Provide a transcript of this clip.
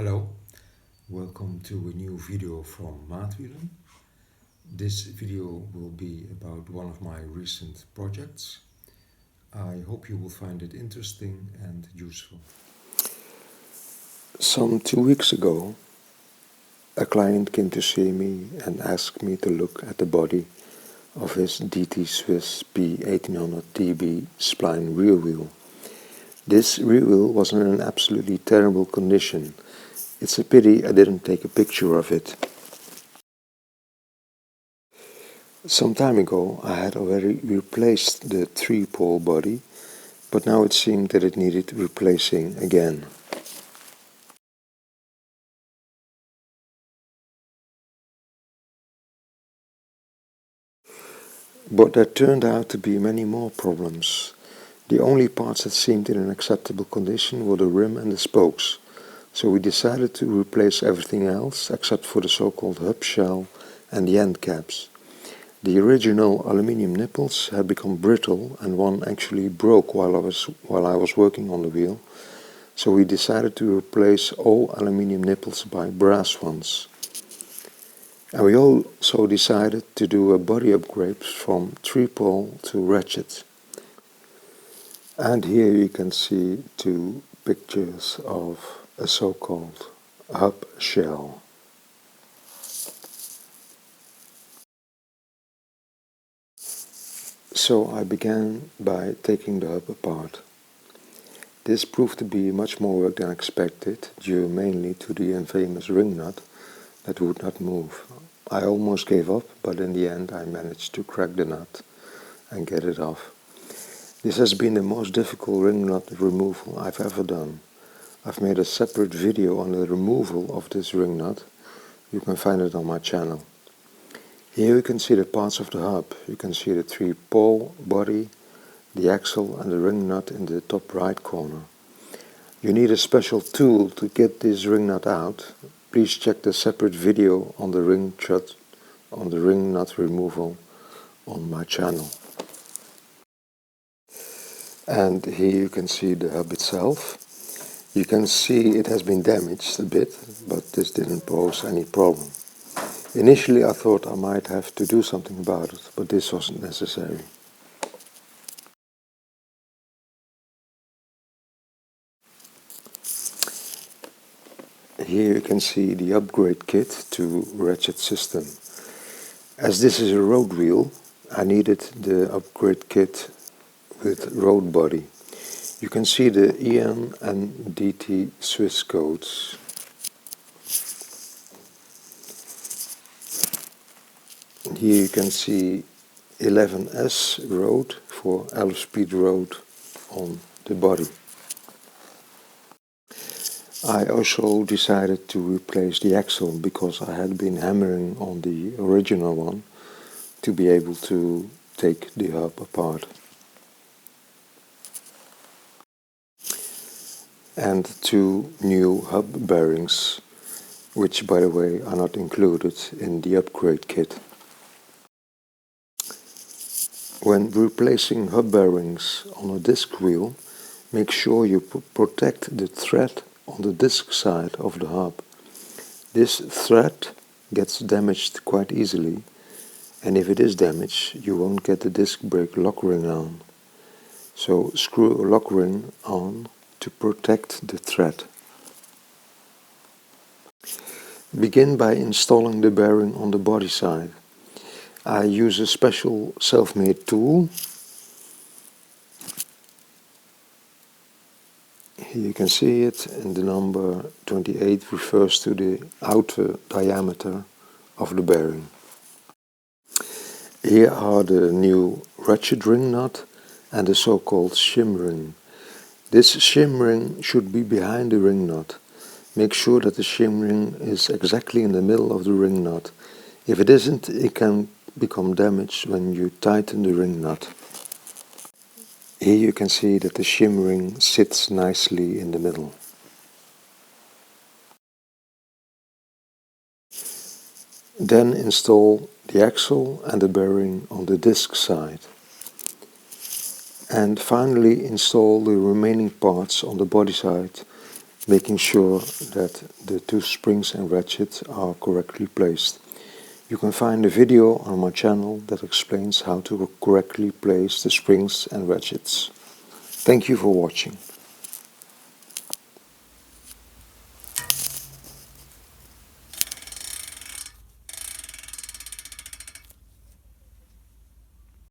Hello, welcome to a new video from Maatwielen. This video will be about one of my recent projects. I hope you will find it interesting and useful. Some 2 weeks ago, a client came to see me and asked me to look at the body of his DT Swiss P1800db spline rear wheel. This rear wheel was in an absolutely terrible condition. It's a pity I didn't take a picture of it. Some time ago I had already replaced the 3-pole body, but now it seemed that it needed replacing again. But there turned out to be many more problems. The only parts that seemed in an acceptable condition were the rim and the spokes. So we decided to replace everything else except for the so-called hub shell and the end caps. The original aluminium nipples had become brittle and one actually broke while I was working on the wheel. So we decided to replace all aluminium nipples by brass ones. And we also decided to do a body upgrade from 3-pole to ratchet. And here you can see two pictures of a so-called hub shell. So I began by taking the hub apart. This proved to be much more work than expected, due mainly to the infamous ring nut that would not move. I almost gave up, but in the end I managed to crack the nut and get it off. This has been the most difficult ring nut removal I've ever done. I've made a separate video on the removal of this ring nut. You can find it on my channel. Here you can see the parts of the hub. You can see the 3-pole body, the axle and the ring nut in the top right corner. You need a special tool to get this ring nut out. Please check the separate video on the ring nut removal on my channel. And here you can see the hub itself. You can see it has been damaged a bit, but this didn't pose any problem. Initially I thought I might have to do something about it, but this wasn't necessary. Here you can see the upgrade kit to ratchet system. As this is a road wheel, I needed the upgrade kit with road body. You can see the EN and DT Swiss codes. Here you can see 11S road for 11 speed road on the body. I also decided to replace the axle because I had been hammering on the original one to be able to take the hub apart. And 2 new hub bearings, which by the way are not included in the upgrade kit. When replacing hub bearings on a disc wheel, make sure you protect the thread on the disc side of the hub. This thread gets damaged quite easily, and if it is damaged you won't get the disc brake lock ring on. So screw a lock ring on to protect the thread. Begin by installing the bearing on the body side. I use a special self-made tool. Here you can see it, and the number 28 refers to the outer diameter of the bearing. Here are the new ratchet ring nut and the so-called shim ring. This shim ring should be behind the ring nut. Make sure that the shim ring is exactly in the middle of the ring nut. If it isn't, it can become damaged when you tighten the ring nut. Here you can see that the shim ring sits nicely in the middle. Then install the axle and the bearing on the disc side. And finally install the remaining parts on the body side. making sure that the two springs and ratchets are correctly placed. You can find a video on my channel that explains how to correctly place the springs and ratchets. Thank you for watching.